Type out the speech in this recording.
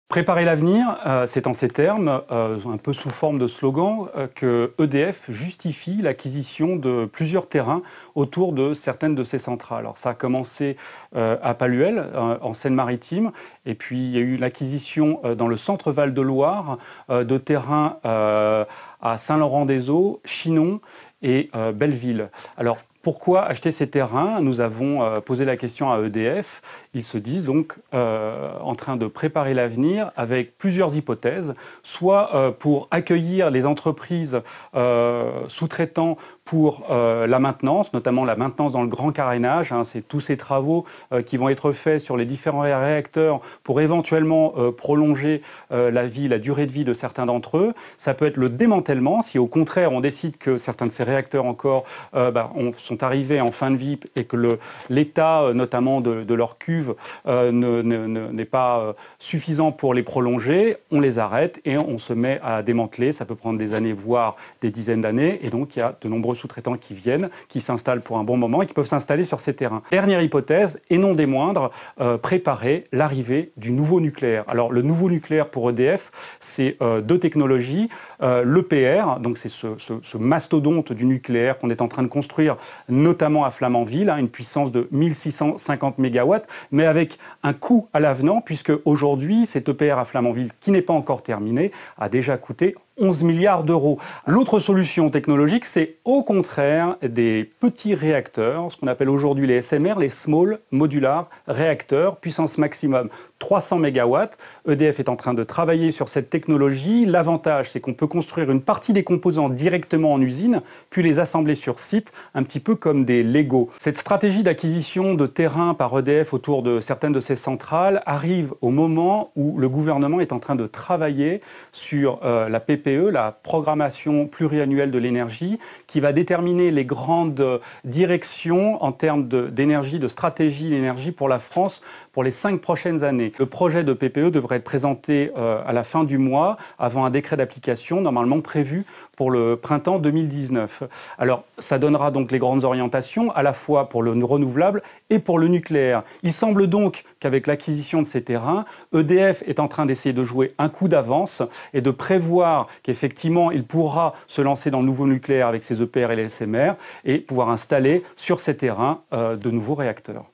Préparer l'avenir, c'est en ces termes, un peu sous forme de slogan, que EDF justifie l'acquisition de plusieurs terrains autour de certaines de ses centrales. Alors ça a commencé à Palluel, en Seine-Maritime, et puis il y a eu l'acquisition dans le centre Val-de-Loire de terrains à Saint-Laurent-des-Eaux, Chinon et Belleville. Alors pourquoi acheter ces terrains? Nous avons posé la question à EDF. Ils se disent donc en train de préparer l'avenir avec plusieurs hypothèses, soit pour accueillir les entreprises sous-traitants pour la maintenance, notamment la maintenance dans le grand carénage. C'est tous ces travaux qui vont être faits sur les différents réacteurs pour éventuellement prolonger la durée de vie de certains d'entre eux. Ça peut être le démantèlement, si au contraire on décide que certains de ces réacteurs encore sont arrivés en fin de vie et que l'état notamment de leur cuve n'est pas suffisant pour les prolonger, on les arrête et on se met à démanteler. Ça peut prendre des années, voire des dizaines d'années. Et donc, il y a de nombreux sous-traitants qui viennent, qui s'installent pour un bon moment et qui peuvent s'installer sur ces terrains. Dernière hypothèse, et non des moindres, préparer l'arrivée du nouveau nucléaire. Alors, le nouveau nucléaire pour EDF, c'est deux technologies. L'EPR, donc c'est ce mastodonte du nucléaire qu'on est en train de construire, notamment à Flamanville, une puissance de 1650 MW, mais avec un coût à l'avenant, puisque aujourd'hui, cet EPR à Flamanville, qui n'est pas encore terminé, a déjà coûté 11 milliards d'euros. L'autre solution technologique, c'est au contraire des petits réacteurs, ce qu'on appelle aujourd'hui les SMR, les Small Modular Reactors, puissance maximum 300 MW. EDF est en train de travailler sur cette technologie. L'avantage, c'est qu'on peut construire une partie des composants directement en usine, puis les assembler sur site, un petit peu comme des Lego. Cette stratégie d'acquisition de terrain par EDF autour de certaines de ces centrales arrive au moment où le gouvernement est en train de travailler sur la PPE, la programmation pluriannuelle de l'énergie, qui va déterminer les grandes directions en termes d'énergie, de stratégie d'énergie pour la France pour les 5 prochaines années. Le projet de PPE devrait être présenté à la fin du mois, avant un décret d'application normalement prévu pour le printemps 2019. Alors, ça donnera donc les grandes orientations, à la fois pour le renouvelable et pour le nucléaire. Il semble donc qu'avec l'acquisition de ces terrains, EDF est en train d'essayer de jouer un coup d'avance et de prévoir qu'effectivement, il pourra se lancer dans le nouveau nucléaire avec ses EPR et les SMR et pouvoir installer sur ces terrains de nouveaux réacteurs.